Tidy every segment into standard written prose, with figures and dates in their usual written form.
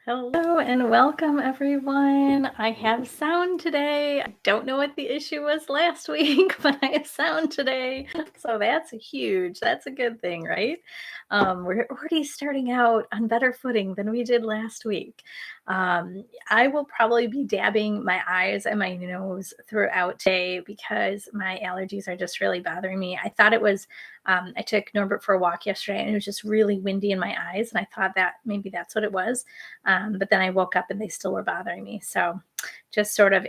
Hello and welcome, everyone. I have sound today. I don't know what the issue was last week, but I have sound today. So that's huge. That's a good thing, right? We're already starting out on better footing than we did last week. I will probably be dabbing my eyes and my nose throughout today because my allergies are just really bothering me. I thought it was I took Norbert for a walk yesterday and it was just really windy in my eyes. And I thought that maybe that's what it was. But then I woke up and they still were bothering me. So just sort of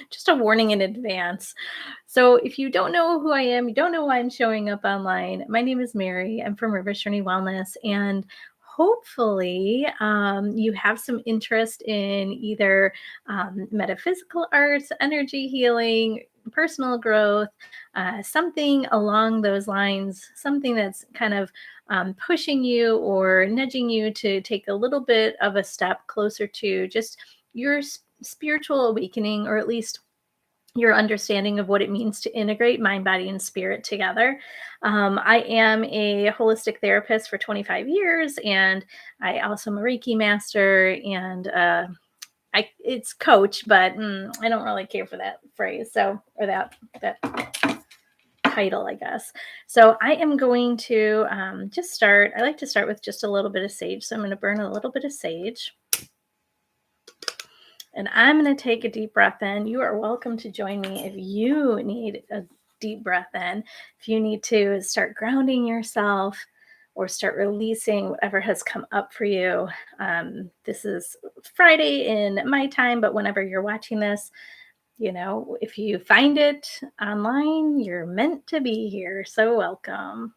just a warning in advance. So if you don't know who I am, you don't know why I'm showing up online. My name is Mary. I'm from River Journey Wellness, and hopefully you have some interest in either metaphysical arts, energy healing, personal growth, something along those lines, something that's kind of pushing you or nudging you to take a little bit of a step closer to just your spiritual awakening, or at least your understanding of what it means to integrate mind, body, and spirit together. I am a holistic therapist for 25 years, and I also am a Reiki master, and it's coach, but I don't really care for that phrase, or that title, I guess. So I am going to just start. I like to start with just a little bit of sage. So I'm going to burn a little bit of sage. And I'm going to take a deep breath in. You are welcome to join me if you need a deep breath in. If you need to start grounding yourself or start releasing whatever has come up for you. This is Friday in my time, but whenever you're watching this, if you find it online, you're meant to be here. So welcome.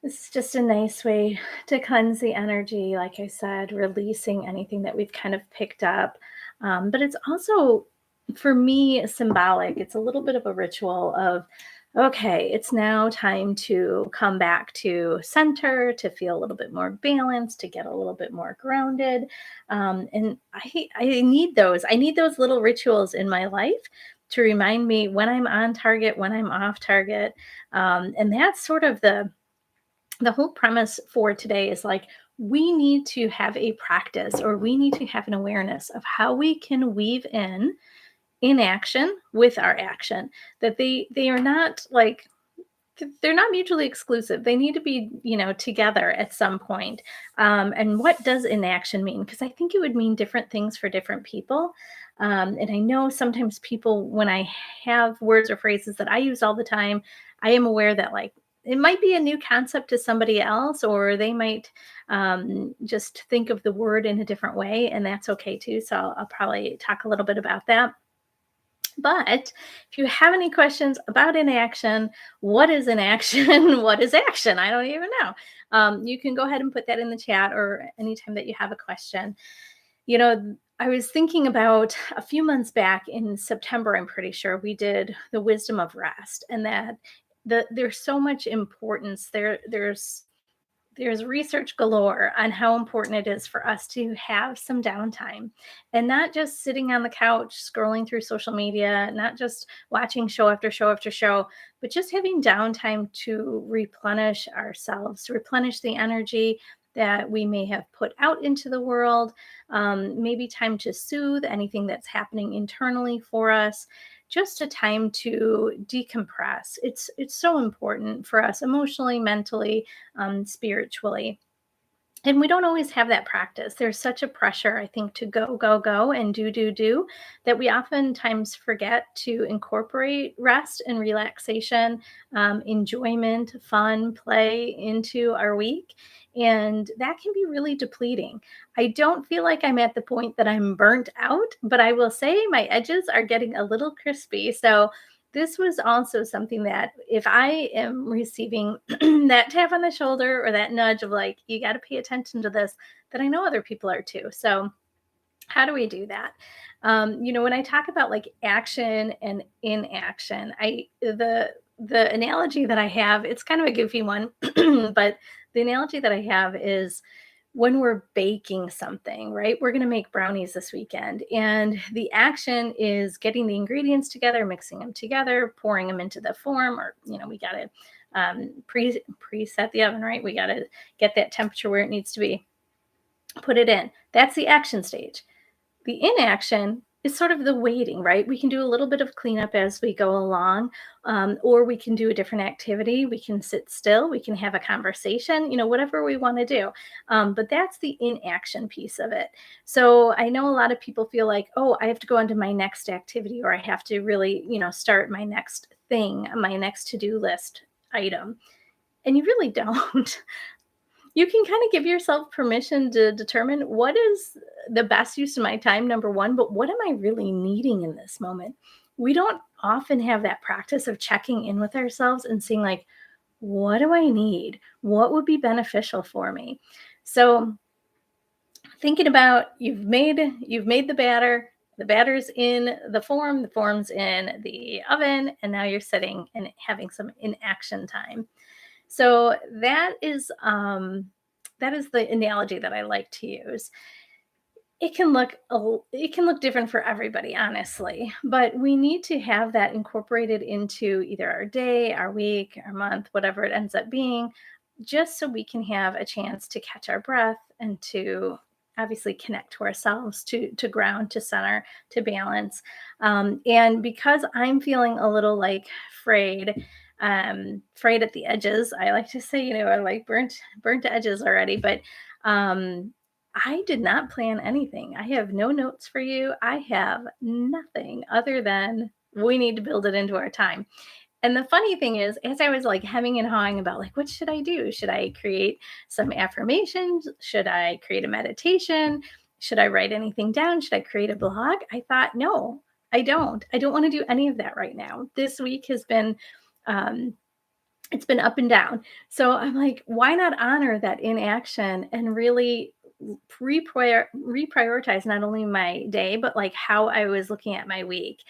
This is just a nice way to cleanse the energy, like I said, releasing anything that we've kind of picked up. But it's also, for me, symbolic. It's a little bit of a ritual of, okay, it's now time to come back to center, to feel a little bit more balanced, to get a little bit more grounded. And I need those. I need those little rituals in my life to remind me when I'm on target, when I'm off target. And that's sort of the whole premise for today is like, we need to have a practice, or we need to have an awareness of how we can weave in inaction with our action, that they are not like, they're not mutually exclusive. They need to be, together at some point. And what does inaction mean? Because I think it would mean different things for different people. And I know sometimes people, when I have words or phrases that I use all the time, I am aware that, like, it might be a new concept to somebody else, or they might just think of the word in a different way, and that's okay too. So I'll probably talk a little bit about that. But if you have any questions about inaction, what is inaction? What is action? I don't even know. You can go ahead and put that in the chat, or anytime that you have a question. I was thinking about a few months back in September, I'm pretty sure we did the wisdom of rest, and that there's so much importance there. There's research galore on how important it is for us to have some downtime, and not just sitting on the couch scrolling through social media, not just watching show after show after show, but just having downtime to replenish ourselves, to replenish the energy that we may have put out into the world. Maybe time to soothe anything that's happening internally for us, just a time to decompress. It's so important for us emotionally, mentally, spiritually. And we don't always have that practice. There's such a pressure, I think, to go, go, go and do, that we oftentimes forget to incorporate rest and relaxation, enjoyment, fun, play into our week. And that can be really depleting. I don't feel like I'm at the point that I'm burnt out, but I will say my edges are getting a little crispy. So this was also something that, if I am receiving that tap on the shoulder or that nudge of like, you got to pay attention to this, that I know other people are too. So how do we do that? When I talk about like action and inaction, the analogy that I have, it's kind of a goofy one, but the analogy that I have is when we're baking something, right? We're going to make brownies this weekend. And the action is getting the ingredients together, mixing them together, pouring them into the form, or, we got to preset the oven, right? We got to get that temperature where it needs to be. Put it in. That's the action stage. The inaction is sort of the waiting, right? We can do a little bit of cleanup as we go along, or we can do a different activity. We can sit still. We can have a conversation, whatever we want to do. But that's the inaction piece of it. So I know a lot of people feel like, oh, I have to go on to my next activity, or I have to really, start my next thing, my next to do list item. And you really don't. You can kind of give yourself permission to determine what is the best use of my time, number one, but what am I really needing in this moment? We don't often have that practice of checking in with ourselves and seeing, like, what do I need? What would be beneficial for me? So thinking about you've made the batter's in the form's in the oven, and now you're sitting and having some inaction time. So that is the analogy that I like to use. It can look different for everybody, honestly, but we need to have that incorporated into either our day, our week, our month, whatever it ends up being, just so we can have a chance to catch our breath and to obviously connect to ourselves, to ground, to center, to balance. And because I'm feeling a little like frayed, frayed at the edges, I like to say, I like burnt edges already, but I did not plan anything. I have no notes for you. I have nothing other than we need to build it into our time. And the funny thing is, as I was like hemming and hawing about, like, what should I do? Should I create some affirmations? Should I create a meditation? Should I write anything down? Should I create a blog? I thought, no, I don't. I don't want to do any of that right now. This week has been, um, it's been up and down. So I'm like, why not honor that inaction and really reprioritize not only my day, but like how I was looking at my week.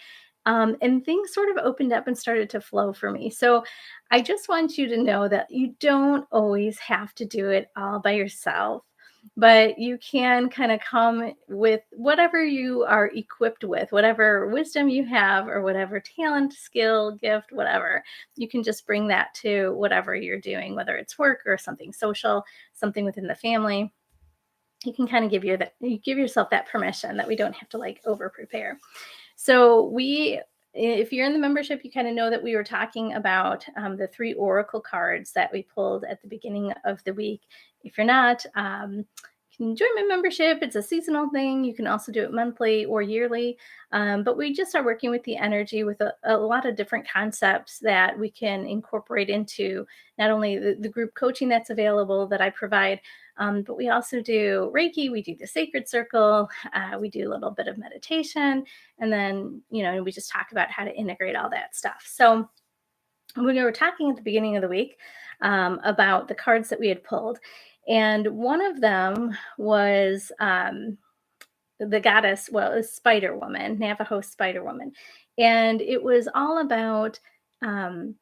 And things sort of opened up and started to flow for me. So I just want you to know that you don't always have to do it all by yourself, but you can kind of come with whatever you are equipped with, whatever wisdom you have, or whatever talent, skill, gift, whatever. You can just bring that to whatever you're doing, whether it's work or something social, something within the family. You can kind of you give yourself that permission that we don't have to like over prepare. So if you're in the membership, you kind of know that we were talking about the 3 oracle cards that we pulled at the beginning of the week. If you're not, you can join my membership. It's a seasonal thing. You can also do it monthly or yearly. But we just are working with the energy with a lot of different concepts that we can incorporate into not only the group coaching that's available that I provide, but we also do Reiki, we do the sacred circle, we do a little bit of meditation, and then, we just talk about how to integrate all that stuff. So we were talking at the beginning of the week about the cards that we had pulled. And one of them was the goddess, well, is Spider Woman, Navajo Spider Woman. And it was all about um,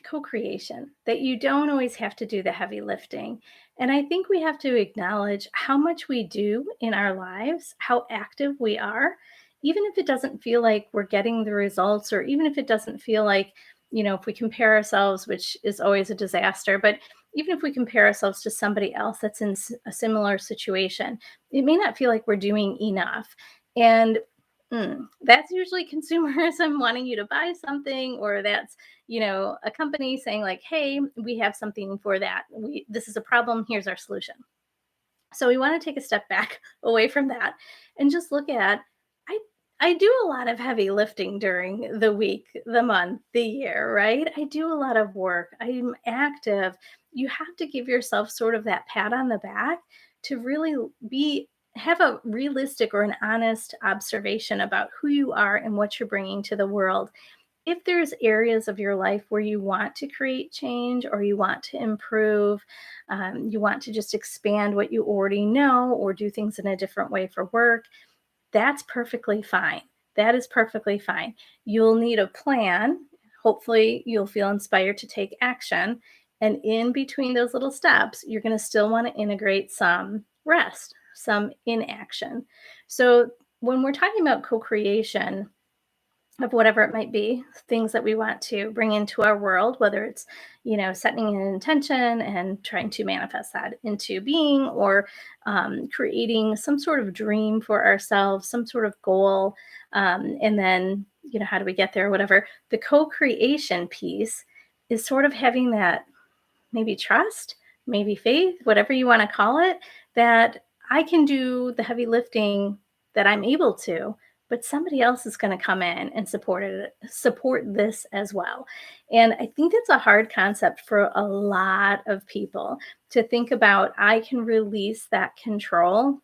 co creation, that you don't always have to do the heavy lifting. And I think we have to acknowledge how much we do in our lives, how active we are, even if it doesn't feel like we're getting the results, or even if it doesn't feel like, if we compare ourselves, which is always a disaster, but even if we compare ourselves to somebody else that's in a similar situation, it may not feel like we're doing enough. And that's usually consumerism wanting you to buy something, or that's, a company saying like, hey, we have something for that. This is a problem. Here's our solution. So we want to take a step back away from that and just look at I I do a lot of heavy lifting during the week, the month, the year, right? I do a lot of work. I'm active. You have to give yourself sort of that pat on the back to really be have a realistic or an honest observation about who you are and what you're bringing to the world. If there's areas of your life where you want to create change, or you want to improve, you want to just expand what you already know, or do things in a different way for work, that's perfectly fine. That is perfectly fine. You'll need a plan. Hopefully, you'll feel inspired to take action. And in between those little steps, you're going to still want to integrate some rest, some inaction. So, when we're talking about co creation, of whatever it might be, things that we want to bring into our world, whether it's, setting an intention and trying to manifest that into being, or creating some sort of dream for ourselves, some sort of goal. And then, how do we get there, whatever. The co creation piece is sort of having that maybe trust, maybe faith, whatever you want to call it, that I can do the heavy lifting that I'm able to, but somebody else is going to come in and support this as well. And I think that's a hard concept for a lot of people to think about. I can release that control.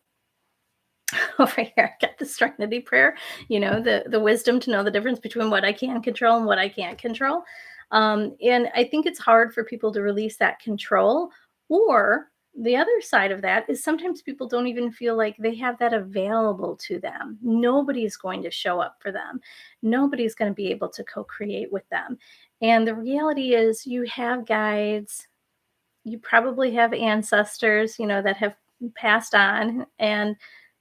Over here, I got the serenity prayer, the wisdom to know the difference between what I can control and what I can't control. And I think it's hard for people to release that control. Or the other side of that is sometimes people don't even feel like they have that available to them. Nobody's going to show up for them. Nobody's going to be able to co-create with them. And the reality is, you have guides, you probably have ancestors, that have passed on, and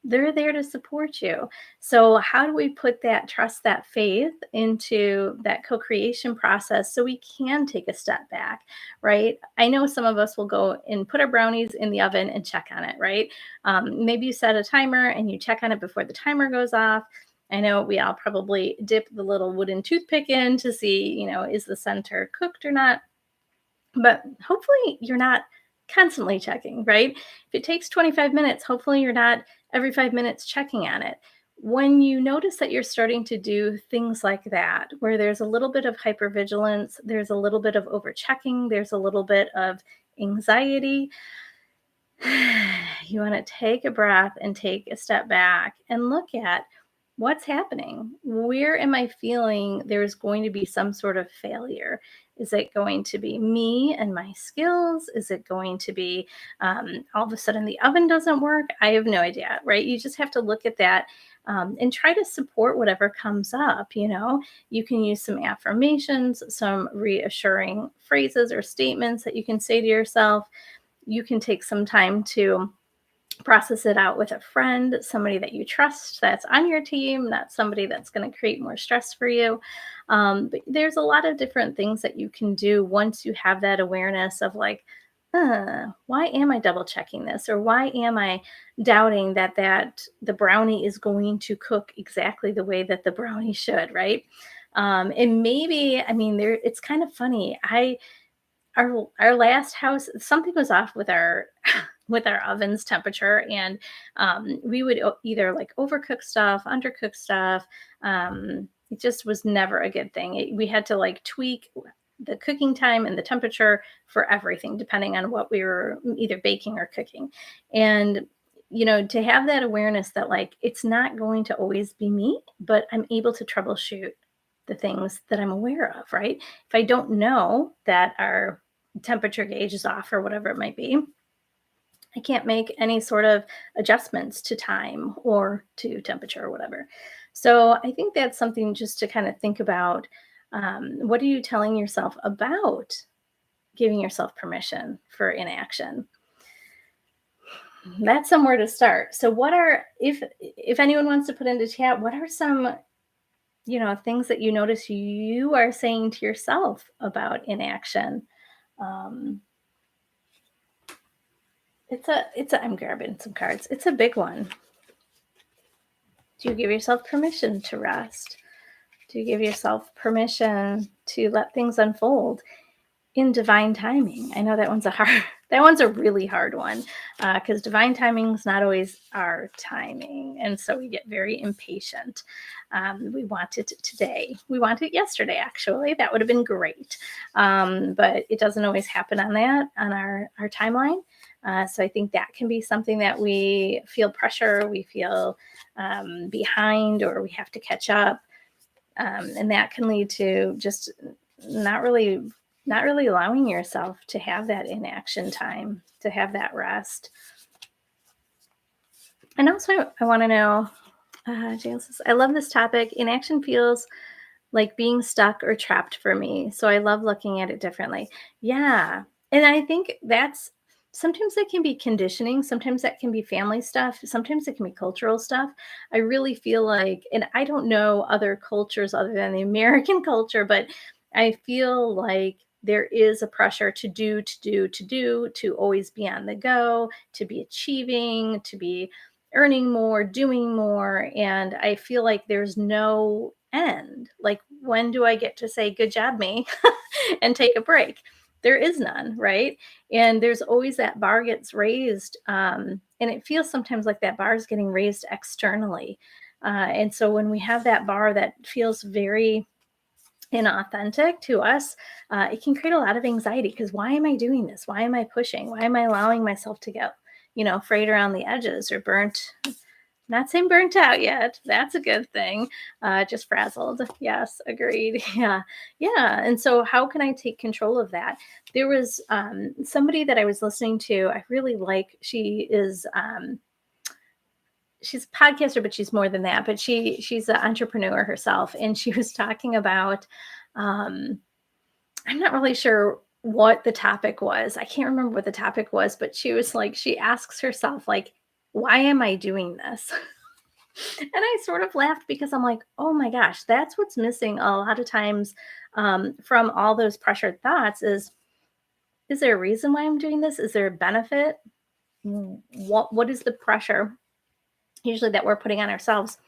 they're there to support you. So how do we put that trust, that faith into that co-creation process so we can take a step back, right? I know some of us will go and put our brownies in the oven and check on it, right? Maybe you set a timer and you check on it before the timer goes off. I know we all probably dip the little wooden toothpick in to see, is the center cooked or not. But hopefully you're not constantly checking, right? If it takes 25 minutes, hopefully you're not every 5 minutes checking on it. When you notice that you're starting to do things like that, where there's a little bit of hypervigilance, there's a little bit of overchecking, there's a little bit of anxiety, you want to take a breath and take a step back and look at what's happening. Where am I feeling there's going to be some sort of failure? Is it going to be me and my skills? Is it going to be all of a sudden the oven doesn't work? I have no idea, right? You just have to look at that and try to support whatever comes up. You can use some affirmations, some reassuring phrases or statements that you can say to yourself. You can take some time to process it out with a friend, somebody that you trust that's on your team, not somebody that's going to create more stress for you. But there's a lot of different things that you can do once you have that awareness of like, why am I double checking this? Or why am I doubting that the brownie is going to cook exactly the way that the brownie should, right? And maybe, I mean, it's kind of funny. Our last house, something was off with our with our oven's temperature, and we would either like overcook stuff, undercook stuff. It just was never a good thing. We had to like tweak the cooking time and the temperature for everything depending on what we were either baking or cooking. And to have that awareness that like it's not going to always be me, but I'm able to troubleshoot the things that I'm aware of, right? If I don't know that our temperature gauge is off or whatever it might be, I can't make any sort of adjustments to time or to temperature or whatever. So I think that's something just to kind of think about. What are you telling yourself about giving yourself permission for inaction? That's somewhere to start. So what are, if anyone wants to put into chat, what are some things that you notice you are saying to yourself about inaction? Um, I'm grabbing some cards. It's a big one. Do you give yourself permission to rest? Do you give yourself permission to let things unfold in divine timing? I know that one's a really hard one because divine timing is not always our timing. And so we get very impatient. We want it today. We want it yesterday, actually. That would have been great. But it doesn't always happen on our timeline. So I think that can be something that we feel pressure, we feel behind, or we have to catch up. And that can lead to just not really allowing yourself to have that inaction time, to have that rest. And also, I want to know, Jail says, I love this topic. Inaction feels like being stuck or trapped for me. So I love looking at it differently. Yeah. And I think that's sometimes that can be conditioning, sometimes that can be family stuff, sometimes it can be cultural stuff. I really feel like, and I don't know other cultures other than the American culture, but I feel like there is a pressure to do, to do, to do, to always be on the go, to be achieving, to be earning more, doing more. And I feel like there's no end. Like, when do I get to say, good job, me, and take a break? There is none, right? And there's always that bar gets raised. And it feels sometimes like that bar is getting raised externally. And so when we have that bar that feels very inauthentic to us, it can create a lot of anxiety because why am I doing this? Why am I pushing? Why am I allowing myself to get, frayed around the edges or burnt? Not saying burnt out yet. That's a good thing. Just frazzled. Yes, agreed. Yeah. Yeah. And so, how can I take control of that? There was somebody that I was listening to. I really like, she's a podcaster, but she's more than that. But she's an entrepreneur herself. And she was talking about, um, I'm not really sure what the topic was. I can't remember what the topic was, but she was like, she asks herself, like, why am I doing this? And I sort of laughed because I'm like, oh my gosh, that's what's missing a lot of times, from all those pressured thoughts is there a reason why I'm doing this? Is there a benefit? What is the pressure usually that we're putting on ourselves?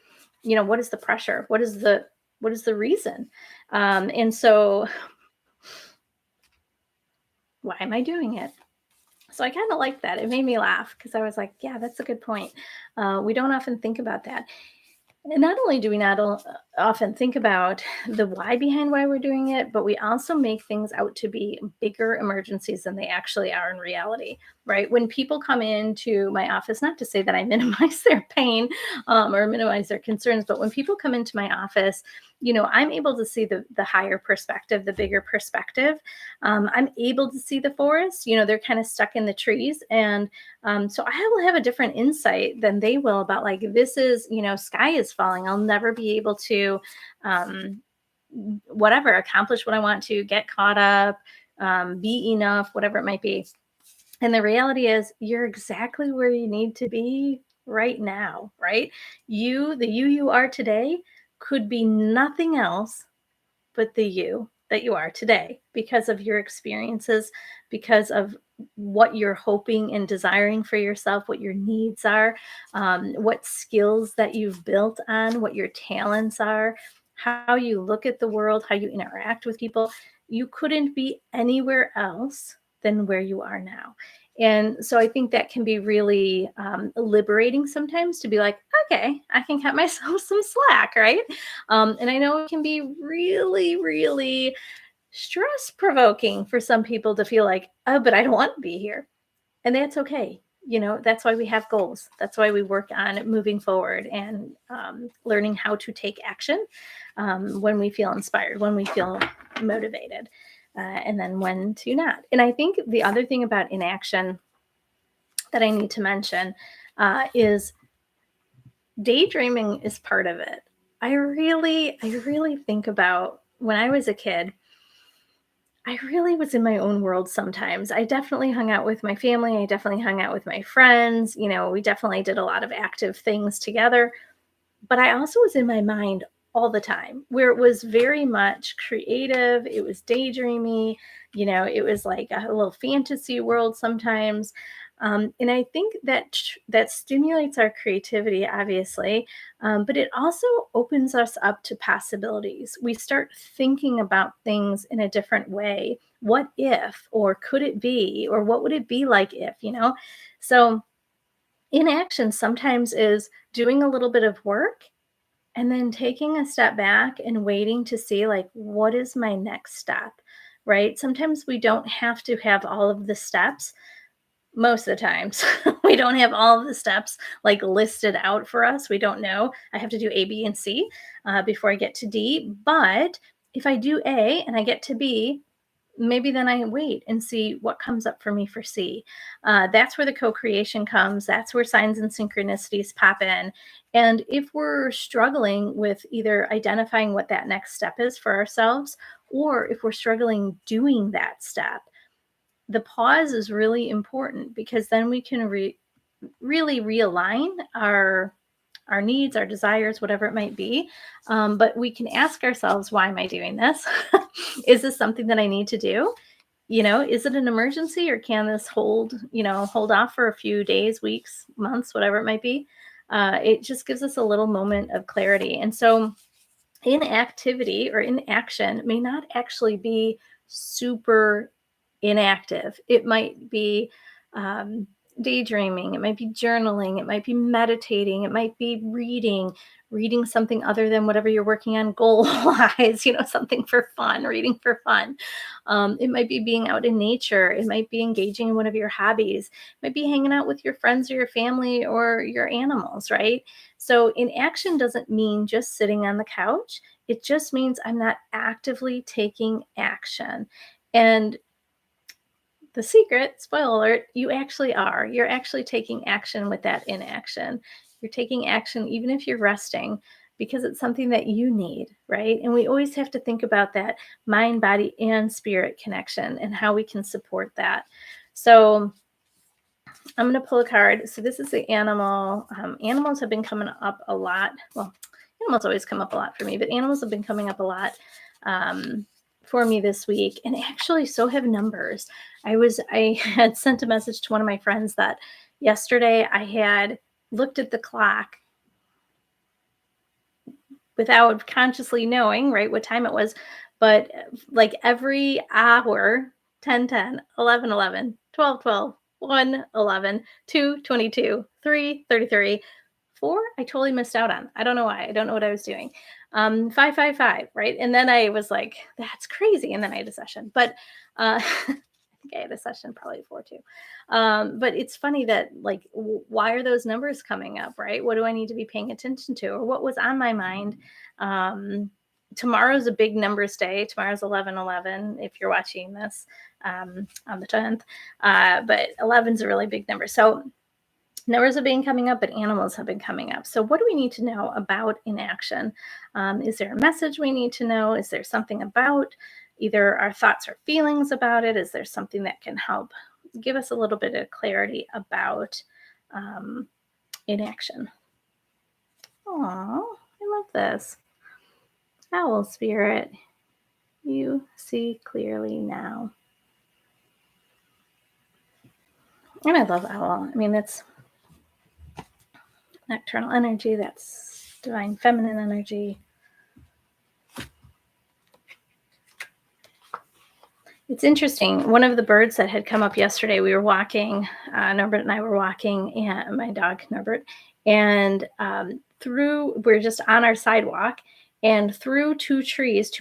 What is the pressure? What is the reason? And so, why am I doing it? So I kind of like that. It made me laugh because I was like, yeah, that's a good point. We don't often think about that. And not only do we not often think about the why behind why we're doing it, but we also make things out to be bigger emergencies than they actually are in reality, right? When people come into my office, not to say that I minimize their pain, or minimize their concerns, but when people come into my office, I'm able to see the higher perspective, the bigger perspective. I'm able to see the forest. They're kind of stuck in the trees, and so I will have a different insight than they will about, like, this is, sky is falling. I'll never be able to, um, whatever, accomplish what I want to, get caught up, be enough, whatever it might be. And the reality is, you're exactly where you need to be right now, right? The you are today, could be nothing else but the you that you are today because of your experiences, because of what you're hoping and desiring for yourself, what your needs are, what skills that you've built on, what your talents are, how you look at the world, how you interact with people. You couldn't be anywhere else than where you are now. And so I think that can be really liberating sometimes to be like, okay, I can cut myself some slack, right? And I know it can be really, really stress provoking for some people to feel like, oh, but I don't want to be here. And that's okay. That's why we have goals. That's why we work on moving forward and learning how to take action when we feel inspired, when we feel motivated, and then when to not. And I think the other thing about inaction that I need to mention is daydreaming is part of it. I really think about when I was a kid. I really was in my own world sometimes. I definitely hung out with my family. I definitely hung out with my friends. We definitely did a lot of active things together. But I also was in my mind all the time, where it was very much creative. It was daydreamy. It was like a little fantasy world sometimes. And I think that stimulates our creativity, obviously, but it also opens us up to possibilities. We start thinking about things in a different way. What if, or could it be, or what would it be like if? So inaction sometimes is doing a little bit of work and then taking a step back and waiting to see, like, what is my next step, right? Sometimes we don't have to have all of the steps. Most of the times, we don't have all of the steps like listed out for us. We don't know. I have to do A, B, and C before I get to D. But if I do A and I get to B, maybe then I wait and see what comes up for me for C. That's where the co creation comes. That's where signs and synchronicities pop in. And if we're struggling with either identifying what that next step is for ourselves, or if we're struggling doing that step, the pause is really important, because then we can really realign our needs, our desires, whatever it might be. But we can ask ourselves, why am I doing this? Is this something that I need to do? Is it an emergency, or can this hold off for a few days, weeks, months, whatever it might be? It just gives us a little moment of clarity. And so inactivity or inaction may not actually be super inactive. It might be um, daydreaming, it might be journaling, it might be meditating, it might be reading something other than whatever you're working on goal wise, something for fun, reading for fun. It might be being out in nature, it might be engaging in one of your hobbies, it might be hanging out with your friends or your family or your animals, right? So inaction doesn't mean just sitting on the couch. It just means I'm not actively taking action. And the secret, spoiler alert, you actually are. You're actually taking action with that inaction. You're taking action even if you're resting, because it's something that you need, right? And we always have to think about that mind, body, and spirit connection and how we can support that. So I'm going to pull a card. So this is the animal. Animals have been coming up a lot. Well, animals always come up a lot for me, but animals have been coming up a lot for me this week. And actually, so have numbers. I had sent a message to one of my friends that yesterday I had looked at the clock without consciously knowing, right, what time it was. But like every hour, 10, 10, 11, 11, 12, 12, 1, 11, 2, 22, 3, 33, 4, I totally missed out on. I don't know why. I don't know what I was doing. 5, 5, 5, right? And then I was like, that's crazy. And then I had a session. But I think I had a session probably 4 too. But it's funny that, like, why are those numbers coming up, right? What do I need to be paying attention to? Or what was on my mind? Tomorrow's a big numbers day. Tomorrow's 11/11 if you're watching this on the 10th. But 11 is a really big number. So numbers have been coming up, but animals have been coming up. So what do we need to know about inaction? Is there a message we need to know? Is there something about either our thoughts or feelings about it? Is there something that can help give us a little bit of clarity about inaction? Oh, I love this. Owl spirit, you see clearly now. And I love owl. I mean, that's nocturnal energy, that's divine feminine energy. It's interesting. One of the birds that had come up yesterday, we were walking, Norbert and I were walking, and my dog, Norbert, and we're just on our sidewalk, and through two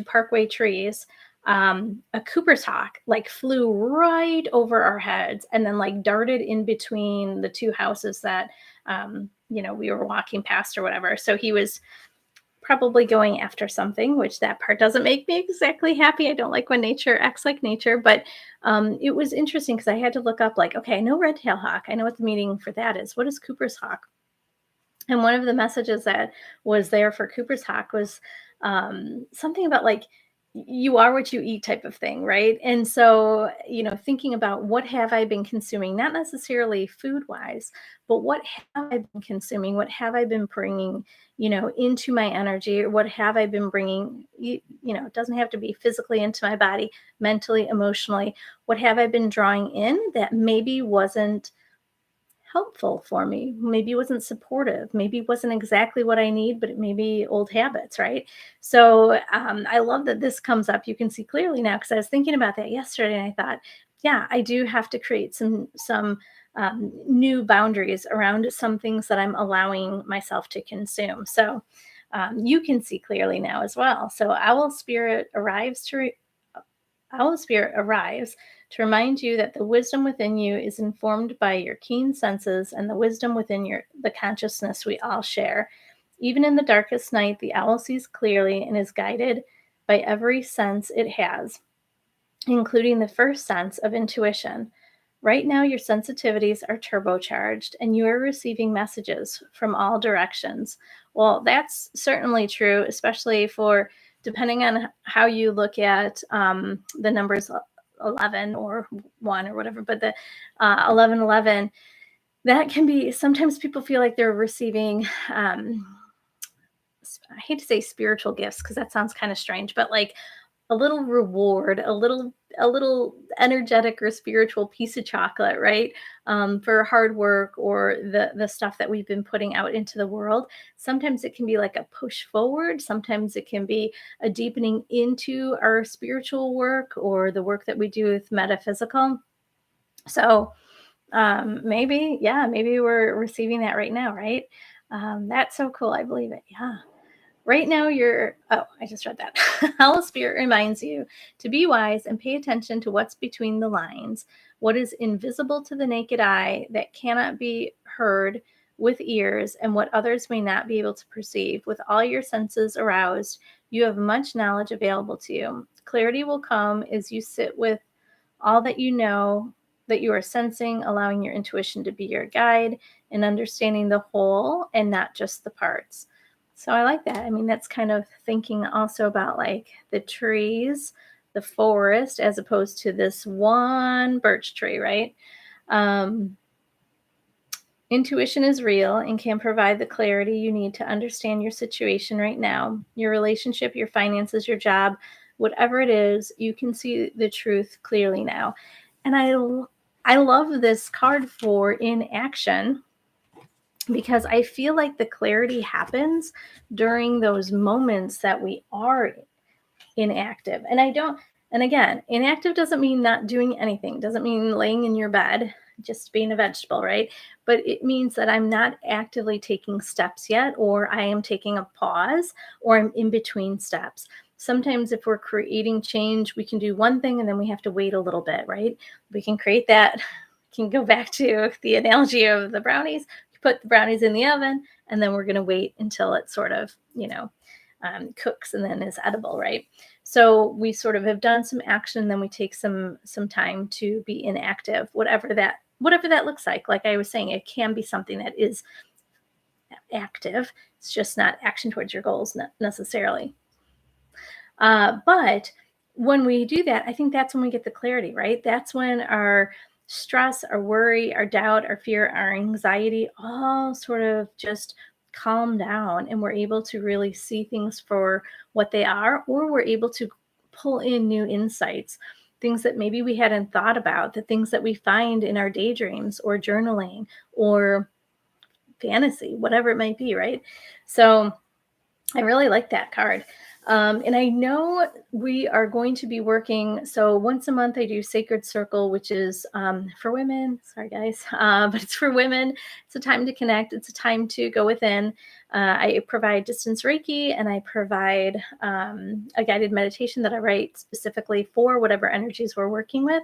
parkway trees, a Cooper's hawk like flew right over our heads and then like darted in between the two houses that, we were walking past or whatever. So he was probably going after something, which that part doesn't make me exactly happy. I don't like when nature acts like nature, but it was interesting because I had to look up, like, okay, I know red-tailed hawk. I know what the meaning for that is. What is Cooper's hawk? And one of the messages that was there for Cooper's hawk was something about like, you are what you eat type of thing, right? And so, thinking about what have I been consuming, not necessarily food wise, but what have I been consuming? What have I been bringing, into my energy? Or what have I been bringing, it doesn't have to be physically into my body, mentally, emotionally. What have I been drawing in that maybe wasn't helpful for me, maybe wasn't supportive, maybe wasn't exactly what I need, but it may be old habits, right? So I love that this comes up. You can see clearly now, because I was thinking about that yesterday, and I thought, yeah, I do have to create some new boundaries around some things that I'm allowing myself to consume. So you can see clearly now as well. So Owl Spirit arrives to remind you that the wisdom within you is informed by your keen senses and the wisdom within the consciousness we all share. Even in the darkest night, the owl sees clearly and is guided by every sense it has, including the first sense of intuition. Right now, your sensitivities are turbocharged and you are receiving messages from all directions. Well, that's certainly true, especially for depending on how you look at the numbers 11 or 1 or whatever, but the 1111, that can be, sometimes people feel like they're receiving, I hate to say spiritual gifts because that sounds kind of strange, but like a little reward, a little energetic or spiritual piece of chocolate, right? For hard work or the stuff that we've been putting out into the world. Sometimes it can be like a push forward. Sometimes it can be a deepening into our spiritual work or the work that we do with metaphysical. So maybe, yeah, maybe we're receiving that right now, right? That's so cool. I believe it. Yeah. Right now, I just read that. Howl Spirit reminds you to be wise and pay attention to what's between the lines, what is invisible to the naked eye that cannot be heard with ears, and what others may not be able to perceive. With all your senses aroused, you have much knowledge available to you. Clarity will come as you sit with all that you know, that you are sensing, allowing your intuition to be your guide, and understanding the whole and not just the parts. So I like that. I mean, that's kind of thinking also about like the trees, the forest, as opposed to this one birch tree, right? Um, Intuition is real and can provide the clarity you need to understand your situation right now, your relationship, your finances, your job, whatever it is, you can see the truth clearly now. And I love this card for inaction because I feel like the clarity happens during those moments that we are inactive. And again, inactive doesn't mean not doing anything, doesn't mean laying in your bed, just being a vegetable, right? But it means that I'm not actively taking steps yet, or I am taking a pause, or I'm in between steps. Sometimes if we're creating change, we can do one thing and then we have to wait a little bit, right? We can create that, can go back to the analogy of the brownies. You put the brownies in the oven, and then we're going to wait until it sort of, cooks and then is edible, right? So we sort of have done some action, then we take some time to be inactive, whatever that looks like. Like I was saying, it can be something that is active. It's just not action towards your goals necessarily. But when we do that, I think that's when we get the clarity, right? That's when our stress, our worry, our doubt, our fear, our anxiety all sort of just calm down, and we're able to really see things for what they are, or we're able to pull in new insights, things that maybe we hadn't thought about, the things that we find in our daydreams or journaling or fantasy, whatever it might be, right? So I really like that card. And I know we are going to be working. So once a month, I do Sacred Circle, which is for women. Sorry, guys, but it's for women. It's a time to connect. It's a time to go within. I provide distance Reiki, and I provide a guided meditation that I write specifically for whatever energies we're working with.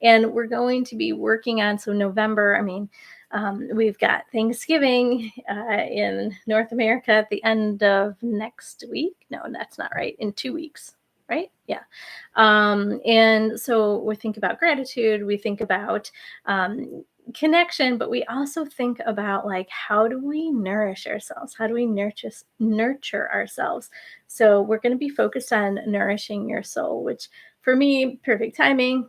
And we're going to be working on, so November, I mean, we've got Thanksgiving in North America at the end of next week. No, that's not right. In 2 weeks, right? Yeah. And so we think about gratitude, we think about connection, but we also think about like, how do we nourish ourselves? How do we nurture ourselves? So we're going to be focused on nourishing your soul, which for me, perfect timing,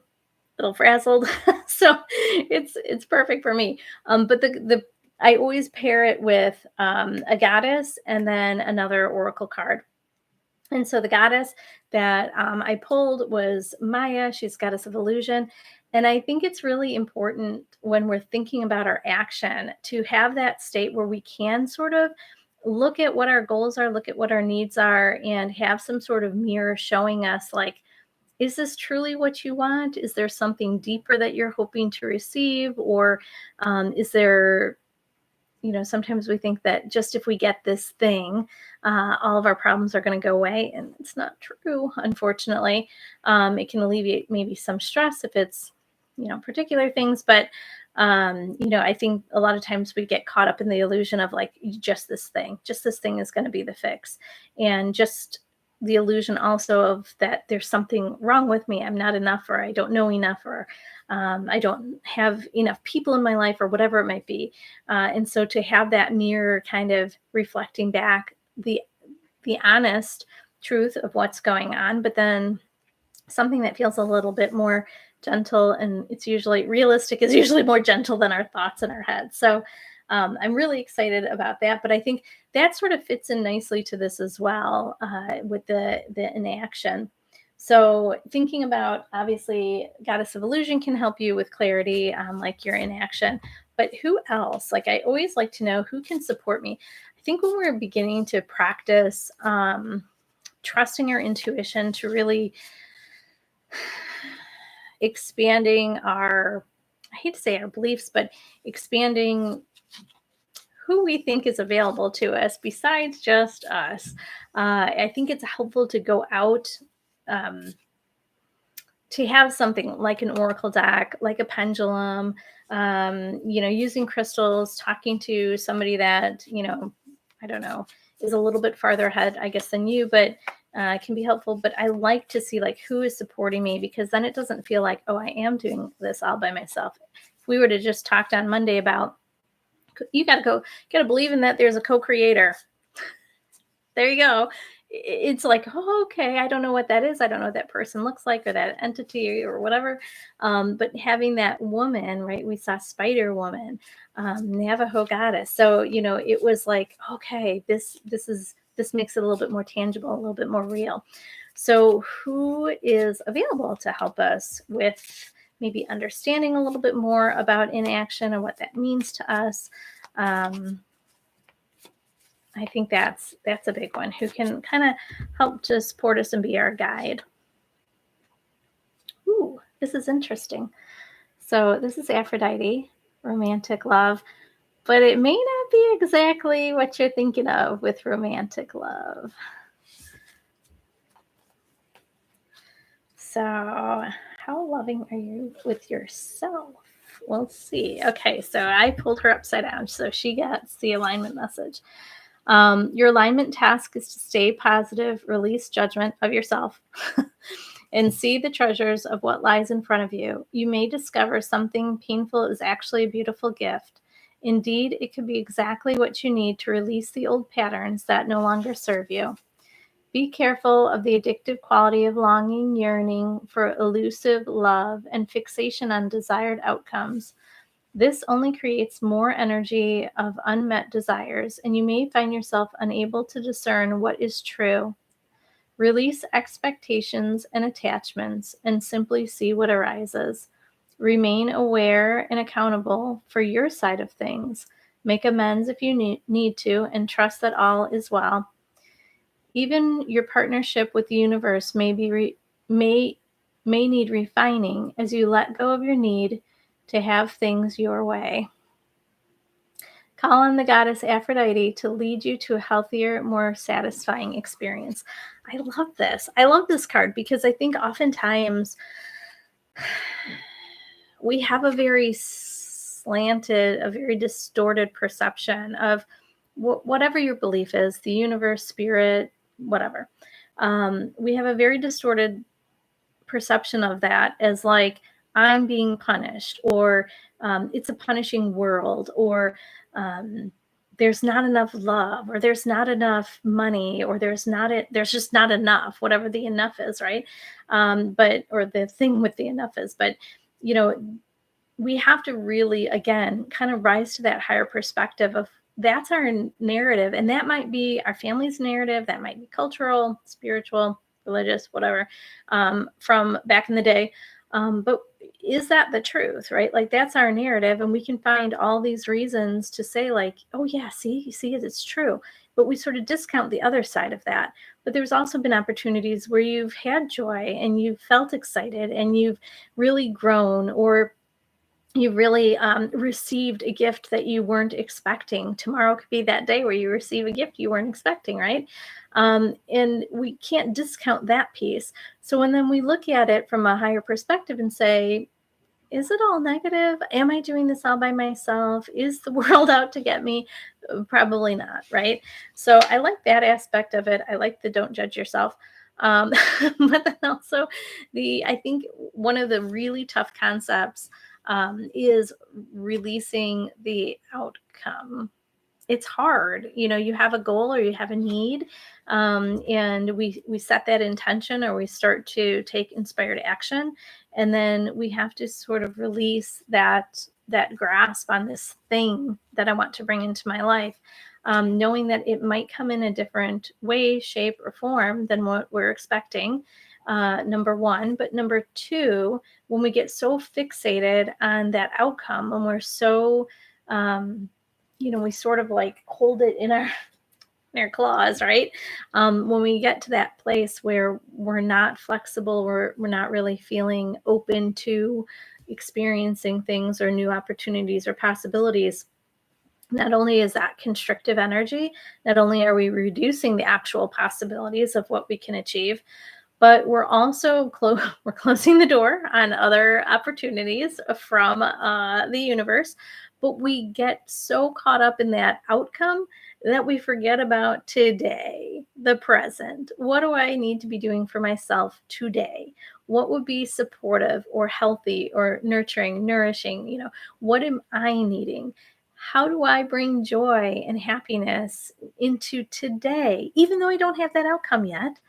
little frazzled. So it's perfect for me. But the I always pair it with a goddess and then another oracle card. And so the goddess that I pulled was Maya. She's goddess of illusion. And I think it's really important when we're thinking about our action to have that state where we can sort of look at what our goals are, look at what our needs are, and have some sort of mirror showing us like, is this truly what you want? Is there something deeper that you're hoping to receive? Or is there, sometimes we think that just if we get this thing, all of our problems are going to go away. And it's not true, unfortunately. It can alleviate maybe some stress if it's, particular things. But, I think a lot of times we get caught up in the illusion of like, just this thing is going to be the fix. And just the illusion also of that there's something wrong with me. I'm not enough, or I don't know enough, or I don't have enough people in my life, or whatever it might be. And so to have that mirror kind of reflecting back the honest truth of what's going on, but then something that feels a little bit more gentle, and it's usually realistic is usually more gentle than our thoughts in our head. So I'm really excited about that. But I think that sort of fits in nicely to this as well, with the inaction. So thinking about, obviously, Goddess of Illusion can help you with clarity, like your inaction. But who else? Like, I always like to know who can support me. I think when we're beginning to practice trusting our intuition to really expanding our, I hate to say our beliefs, but expanding who we think is available to us besides just us. I think it's helpful to go out, um, to have something like an oracle deck, like a pendulum, using crystals, talking to somebody that, I don't know, is a little bit farther ahead, I guess, than you, but can be helpful. But I like to see like who is supporting me, because then it doesn't feel like, oh, I am doing this all by myself. If we were to just talked on Monday about, you got to believe in that there's a co-creator. There you go. It's like, oh, okay, I don't know what that is. I don't know what that person looks like, or that entity, or whatever. But having that woman, right? We saw Spider Woman, Navajo goddess. So, it was like, okay, this makes it a little bit more tangible, a little bit more real. So who is available to help us with maybe understanding a little bit more about inaction and what that means to us? I think that's a big one, who can kind of help to support us and be our guide. Ooh, this is interesting. So this is Aphrodite, romantic love, but it may not be exactly what you're thinking of with romantic love. So how loving are you with yourself? We'll see. Okay, so I pulled her upside down, so she gets the alignment message. Your alignment task is to stay positive, release judgment of yourself, and see the treasures of what lies in front of you. You may discover something painful is actually a beautiful gift. Indeed, it could be exactly what you need to release the old patterns that no longer serve you. Be careful of the addictive quality of longing, yearning for elusive love, and fixation on desired outcomes. This only creates more energy of unmet desires, and you may find yourself unable to discern what is true. Release expectations and attachments and simply see what arises. Remain aware and accountable for your side of things. Make amends if you need to, and trust that all is well. Even your partnership with the universe may need refining as you let go of your need to have things your way. Call on the goddess Aphrodite to lead you to a healthier, more satisfying experience. I love this. I love this card because I think oftentimes we have a very slanted, a very distorted perception of whatever your belief is, the universe, spirit, whatever. We have a very distorted perception of that as like, I'm being punished, or it's a punishing world, or there's not enough love, or there's not enough money, or there's just not enough, whatever the enough is, right? Or the thing with the enough is. But we have to really, again, kind of rise to that higher perspective of, that's our narrative, and that might be our family's narrative, that might be cultural, spiritual, religious, whatever, from back in the day. But is that the truth, right? Like, that's our narrative, and we can find all these reasons to say like, oh yeah, see, it's true. But we sort of discount the other side of that. But there's also been opportunities where you've had joy and you've felt excited and you've really grown, or you really received a gift that you weren't expecting. Tomorrow could be that day where you receive a gift you weren't expecting, right? And we can't discount that piece. So when then we look at it from a higher perspective and say, is it all negative? Am I doing this all by myself? Is the world out to get me? Probably not, right? So I like that aspect of it. I like the don't judge yourself. But then also I think one of the really tough concepts is releasing the outcome. it's hard. You have a goal or you have a need, and we set that intention, or we start to take inspired action, and then we have to sort of release that grasp on this thing that I want to bring into my life, knowing that it might come in a different way, shape, or form than what we're expecting. Number one, but number two, when we get so fixated on that outcome, when we're so we sort of like hold it in our claws, right? When we get to that place where we're not flexible, we're not really feeling open to experiencing things or new opportunities or possibilities, not only is that constrictive energy, not only are we reducing the actual possibilities of what we can achieve, but we're also we're closing the door on other opportunities from the universe. But we get so caught up in that outcome that we forget about today, the present. What do I need to be doing for myself today? What would be supportive or healthy or nurturing, nourishing? What am I needing? How do I bring joy and happiness into today, even though I don't have that outcome yet?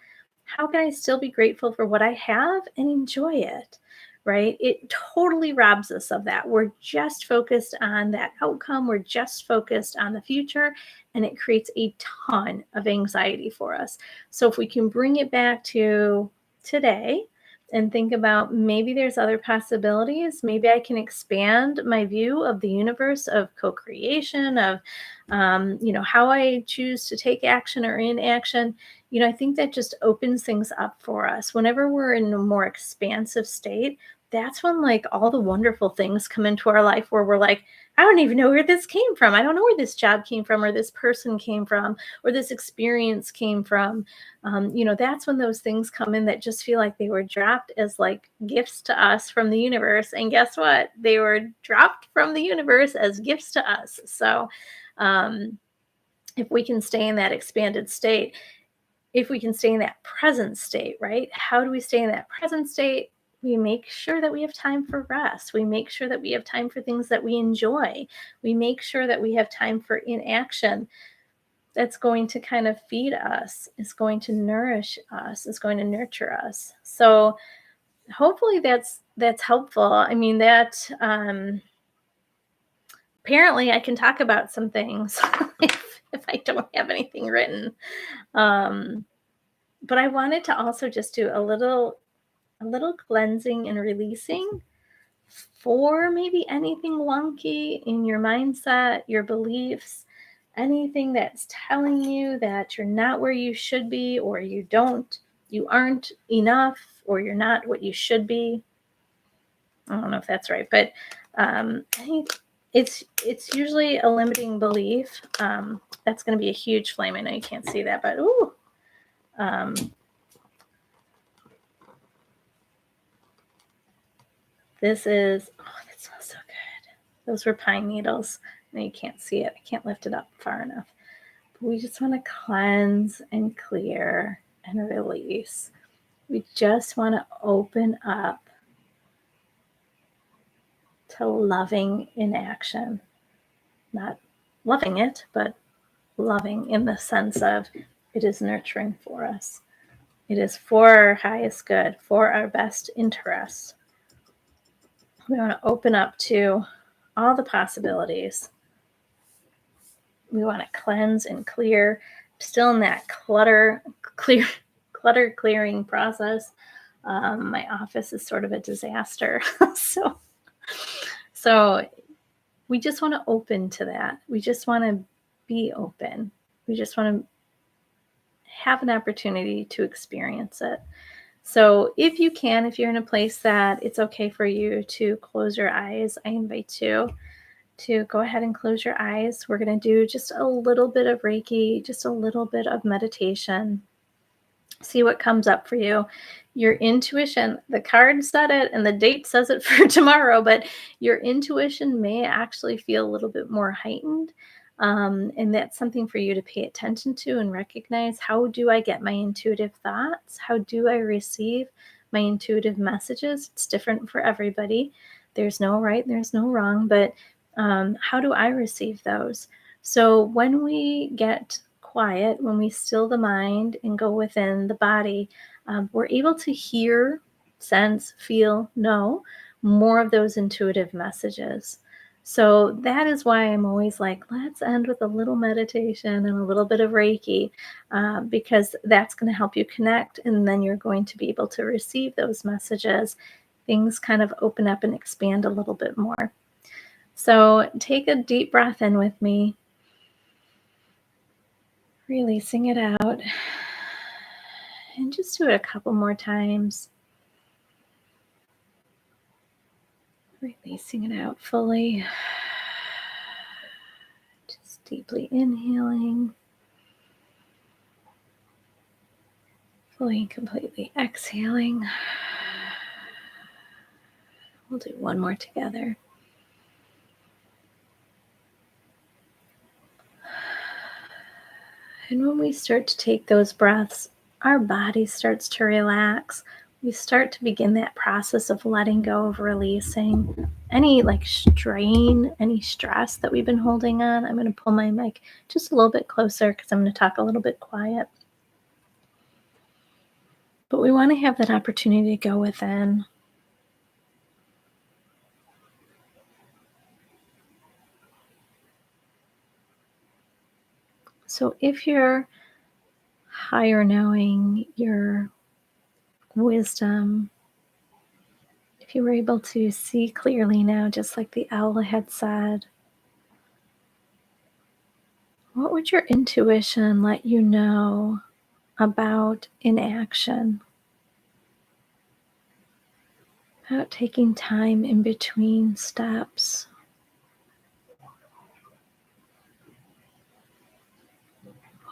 How can I still be grateful for what I have and enjoy it? Right? It totally robs us of that. We're just focused on that outcome. We're just focused on the future, and it creates a ton of anxiety for us. So, if we can bring it back to today and think about maybe there's other possibilities, maybe I can expand my view of the universe, of co creation, of how I choose to take action or inaction. I think that just opens things up for us. Whenever we're in a more expansive state, that's when like all the wonderful things come into our life where we're like, I don't even know where this came from. I don't know where this job came from, or this person came from, or this experience came from. That's when those things come in that just feel like they were dropped as like gifts to us from the universe. And guess what? They were dropped from the universe as gifts to us. So, um, if we can stay in that expanded state, if we can stay in that present state, right? How do we stay in that present state? We make sure that we have time for rest. We make sure that we have time for things that we enjoy. We make sure that we have time for inaction that's going to kind of feed us, is going to nourish us, is going to nurture us. So hopefully that's helpful. I mean, that apparently I can talk about some things if I don't have anything written. Um, but I wanted to also just do a little cleansing and releasing for maybe anything wonky in your mindset, your beliefs, anything that's telling you that you're not where you should be, or you aren't enough, or you're not what you should be. I don't know if that's right, but I think it's usually a limiting belief. That's going to be a huge flame. I know you can't see that, but ooh. This is, oh, that smells so good. Those were pine needles. No, you can't see it. I can't lift it up far enough. But we just want to cleanse and clear and release. We just want to open up to loving inaction. Not loving it, but loving in the sense of it is nurturing for us. It is for our highest good, for our best interests. We want to open up to all the possibilities. We want to cleanse and clear. Still in that clutter clearing process. My office is sort of a disaster. so we just want to open to that. We just want to be open. We just want to have an opportunity to experience it. So if you can, if you're in a place that it's okay for you to close your eyes, I invite you to go ahead and close your eyes. We're going to do just a little bit of Reiki, just a little bit of meditation. See what comes up for you. Your intuition, the card said it and the date says it for tomorrow, but your intuition may actually feel a little bit more heightened. And that's something for you to pay attention to and recognize. How do I get my intuitive thoughts? How do I receive my intuitive messages? It's different for everybody. There's no right, there's no wrong, but how do I receive those? So when we get quiet, when we still the mind and go within the body, we're able to hear, sense, feel, know more of those intuitive messages. So that is why I'm always like, let's end with a little meditation and a little bit of Reiki, because that's going to help you connect. And then you're going to be able to receive those messages. Things kind of open up and expand a little bit more. So take a deep breath in with me. Releasing it out. And just do it a couple more times. Releasing it out fully. Just deeply inhaling. Fully and completely exhaling. We'll do one more together. And when we start to take those breaths, our body starts to relax. We start to begin that process of letting go, of releasing any strain, any stress that we've been holding on. I'm going to pull my mic just a little bit closer because I'm going to talk a little bit quiet. But we want to have that opportunity to go within. So if you're higher knowing, your wisdom, if you were able to see clearly now, just like the owl had said, what would your intuition let you know about inaction? About taking time in between steps?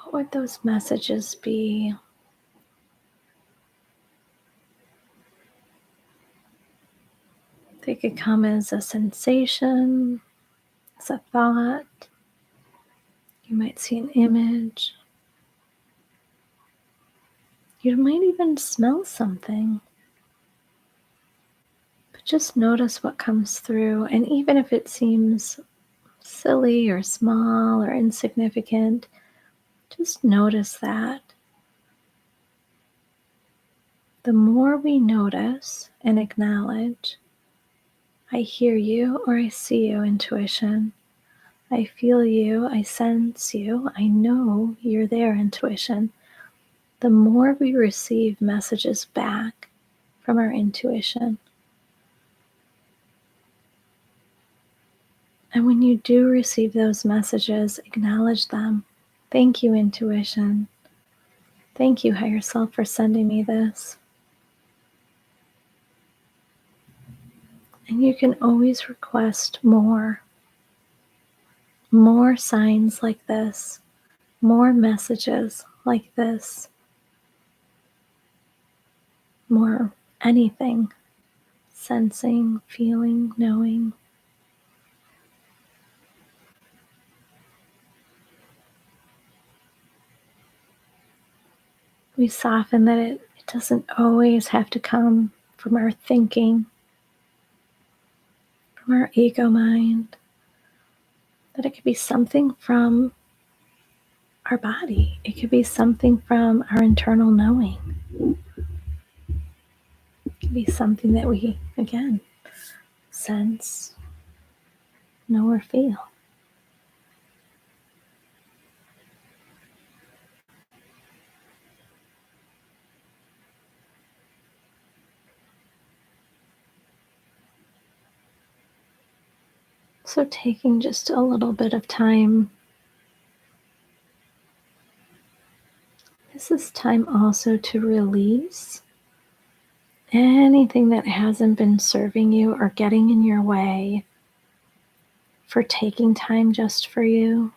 What would those messages be? They could come as a sensation, as a thought. You might see an image. You might even smell something. But just notice what comes through. And even if it seems silly or small or insignificant, just notice that. The more we notice and acknowledge, I hear you or I see you, intuition. I feel you, I sense you, I know you're there, intuition. The more we receive messages back from our intuition. And when you do receive those messages, acknowledge them. Thank you, intuition. Thank you, higher self, for sending me this. And you can always request more signs like this, more messages like this, more anything, sensing, feeling, knowing. We soften that it doesn't always have to come from our thinking, from our ego mind, that it could be something from our body. It could be something from our internal knowing. It could be something that we, again, sense, know, or feel. So taking just a little bit of time. This is time also to release anything that hasn't been serving you or getting in your way, for taking time just for you,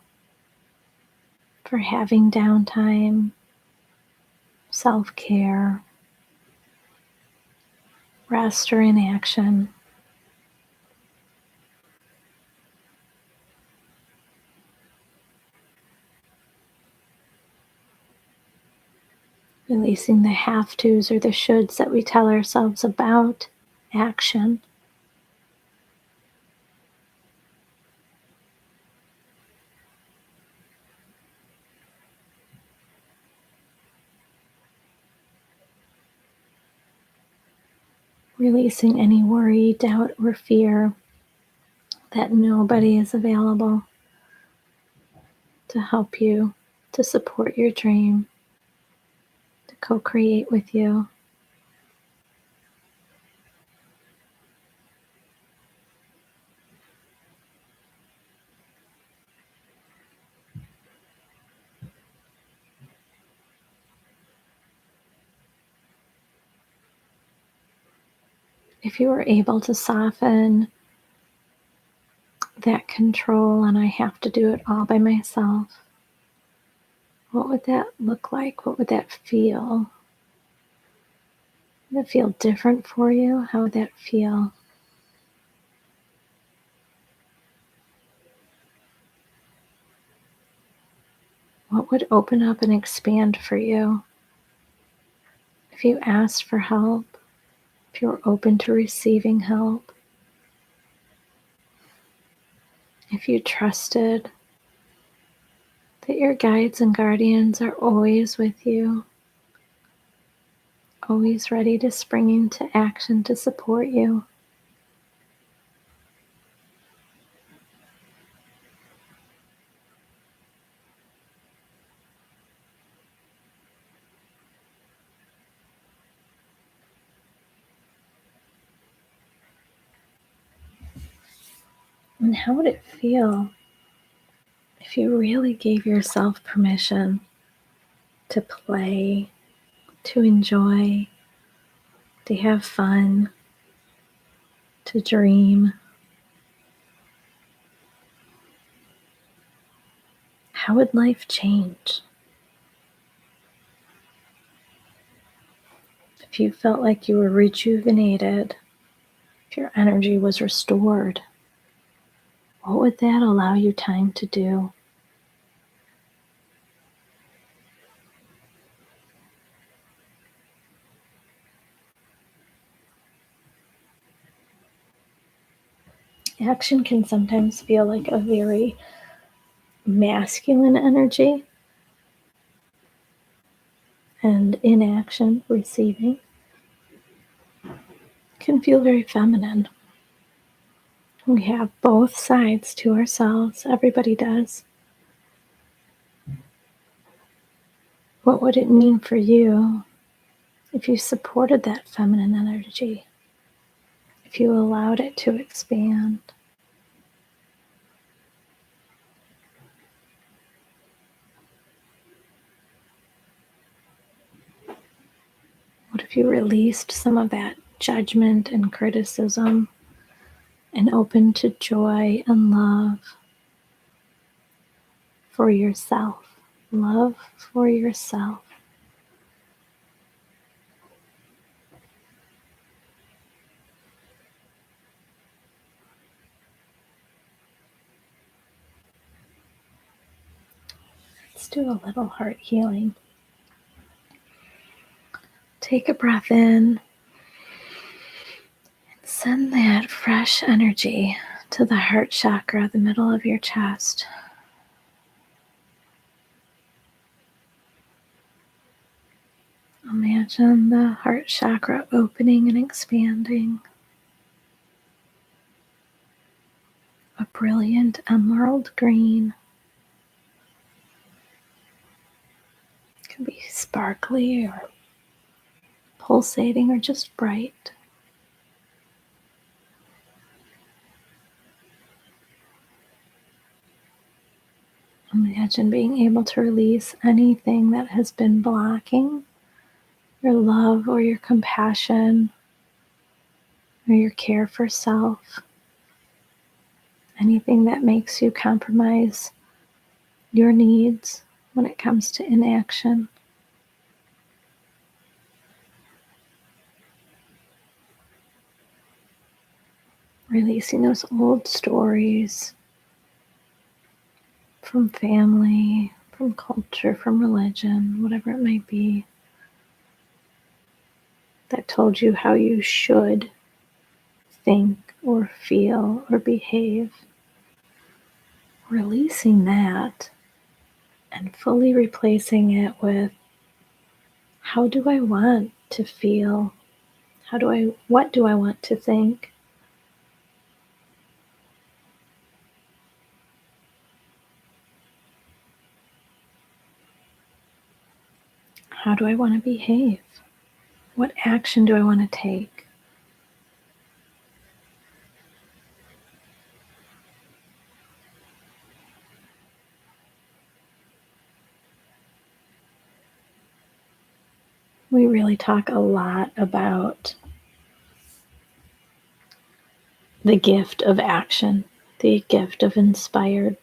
for having downtime, self-care, rest or inaction. Releasing the have-tos or the shoulds that we tell ourselves about action. Releasing any worry, doubt, or fear that nobody is available to help you, to support your dream, to co-create with you. If you were able to soften that control and I have to do it all by myself, what would that look like? What would that feel? Would it feel different for you? How would that feel? What would open up and expand for you if you asked for help, if you were open to receiving help, if you trusted that your guides and guardians are always with you, always ready to spring into action to support you? And how would it feel if you really gave yourself permission to play, to enjoy, to have fun, to dream? How would life change? If you felt like you were rejuvenated, if your energy was restored, what would that allow you time to do? Action can sometimes feel like a very masculine energy, and inaction, receiving, can feel very feminine. We have both sides to ourselves. Everybody does. What would it mean for you if you supported that feminine energy? If you allowed it to expand? What if you released some of that judgment and criticism and opened to joy and love for yourself? Love for yourself. Let's do a little heart healing. Take a breath in. Send that fresh energy to the heart chakra, the middle of your chest. Imagine the heart chakra opening and expanding. A brilliant emerald green. It can be sparkly or pulsating or just bright. Imagine being able to release anything that has been blocking your love or your compassion or your care for self. Anything that makes you compromise your needs when it comes to inaction. Releasing those old stories from family, from culture, from religion, whatever it might be, that told you how you should think or feel or behave. Releasing that and fully replacing it with, how do I want to feel? What do I want to think? How do I want to behave? What action do I want to take? We really talk a lot about the gift of action, the gift of inspired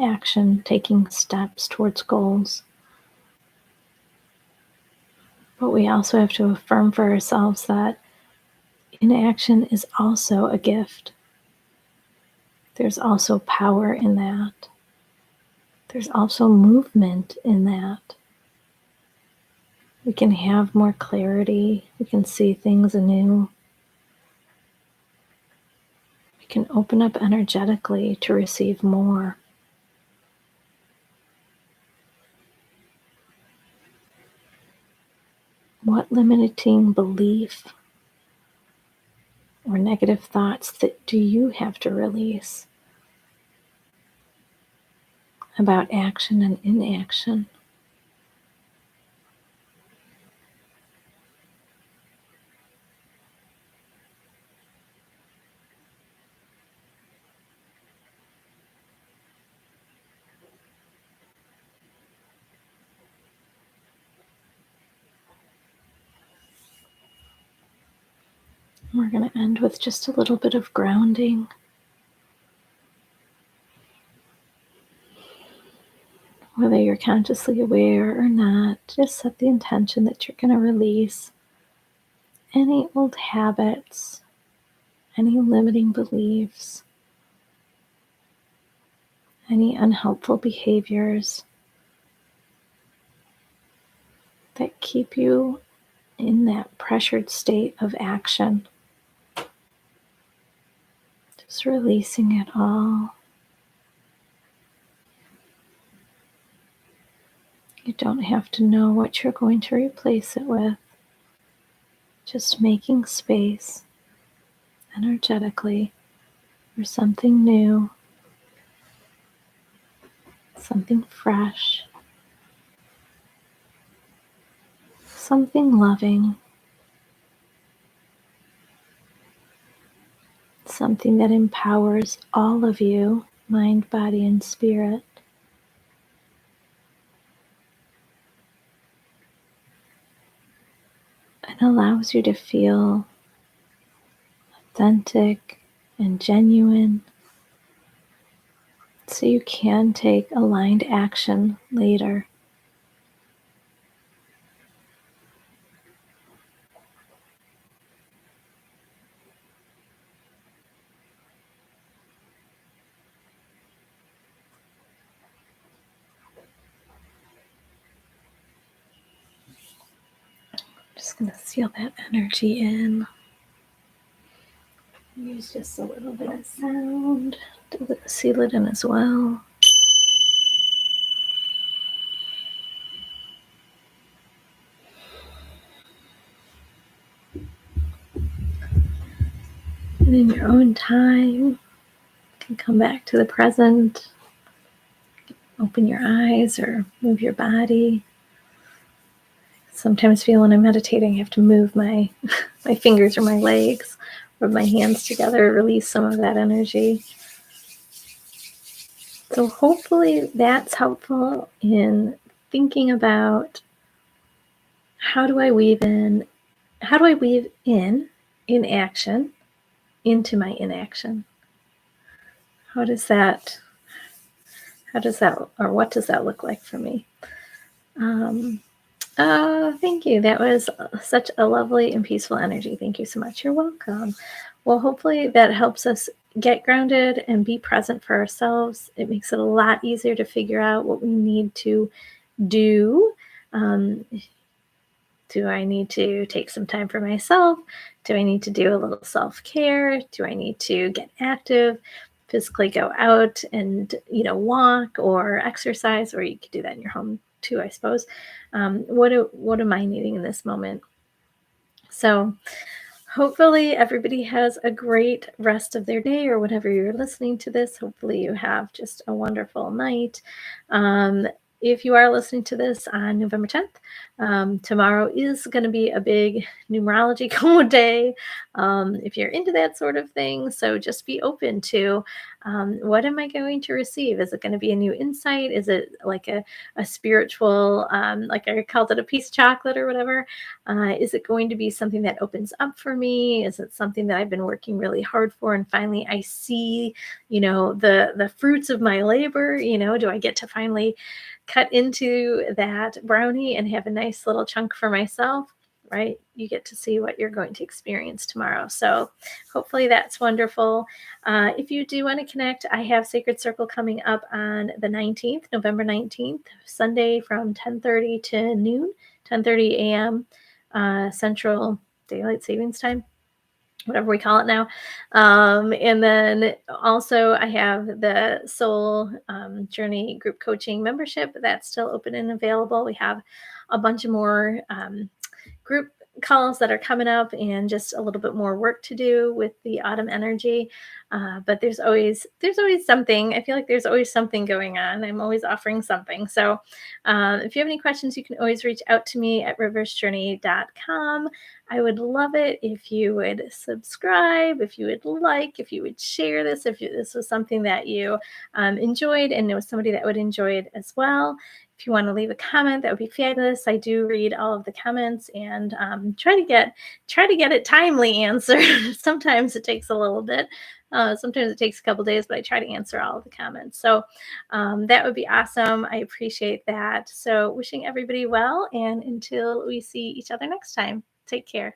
action, taking steps towards goals. But we also have to affirm for ourselves that inaction is also a gift. There's also power in that. There's also movement in that. We can have more clarity. We can see things anew. We can open up energetically to receive more. What limiting belief or negative thoughts that do you have to release about action and inaction? We're going to end with just a little bit of grounding. Whether you're consciously aware or not, just set the intention that you're going to release any old habits, any limiting beliefs, any unhelpful behaviors that keep you in that pressured state of action. Just releasing it all. You don't have to know what you're going to replace it with. Just making space energetically for something new, something fresh, something loving, something that empowers all of you, mind, body, and spirit. And allows you to feel authentic and genuine, so you can take aligned action later. Just going to seal that energy in. Use just a little bit of sound to seal it in as well. And in your own time, you can come back to the present, open your eyes or move your body. Sometimes feel when I'm meditating, I have to move my fingers or my legs, rub my hands together, release some of that energy. So hopefully that's helpful in thinking about how do I weave in inaction into my inaction? What does that look like for me? Thank you. That was such a lovely and peaceful energy. Thank you so much. You're welcome. Well, hopefully that helps us get grounded and be present for ourselves. It makes it a lot easier to figure out what we need to do. Do I need to take some time for myself? Do I need to do a little self-care? Do I need to get active, physically go out and, walk or exercise? Or you could do that in your home too, I suppose. What am I needing in this moment? So hopefully everybody has a great rest of their day or whenever you're listening to this. Hopefully you have just a wonderful night. Um, if you are listening to this on November 10th, tomorrow is going to be a big numerology code day, if you're into that sort of thing. So just be open to, what am I going to receive? Is it going to be a new insight? Is it like a spiritual, like I called it a piece of chocolate or whatever? Is it going to be something that opens up for me? Is it something that I've been working really hard for, and finally I see, the fruits of my labor? Do I get to finally cut into that brownie and have a nice little chunk for myself? Right? You get to see what you're going to experience tomorrow. So hopefully that's wonderful. If you do want to connect, I have Sacred Circle coming up on the 19th, November 19th, Sunday from 10:30 to noon, 10:30 a.m. Central Daylight Savings Time, whatever we call it now. And then also I have the Soul Journey group coaching membership that's still open and available. We have a bunch of more group calls that are coming up and just a little bit more work to do with the autumn energy. But there's always something. I feel like there's always something going on. I'm always offering something. So if you have any questions, you can always reach out to me at riversjourney.com. I would love it if you would subscribe, if you would like, if you would share this, if this was something that you enjoyed and know somebody that would enjoy it as well. If you want to leave a comment, that would be fabulous. I do read all of the comments and try to get it timely answered. Sometimes it takes a little bit. Sometimes it takes a couple days, but I try to answer all of the comments. So that would be awesome. I appreciate that. So wishing everybody well, and until we see each other next time, take care.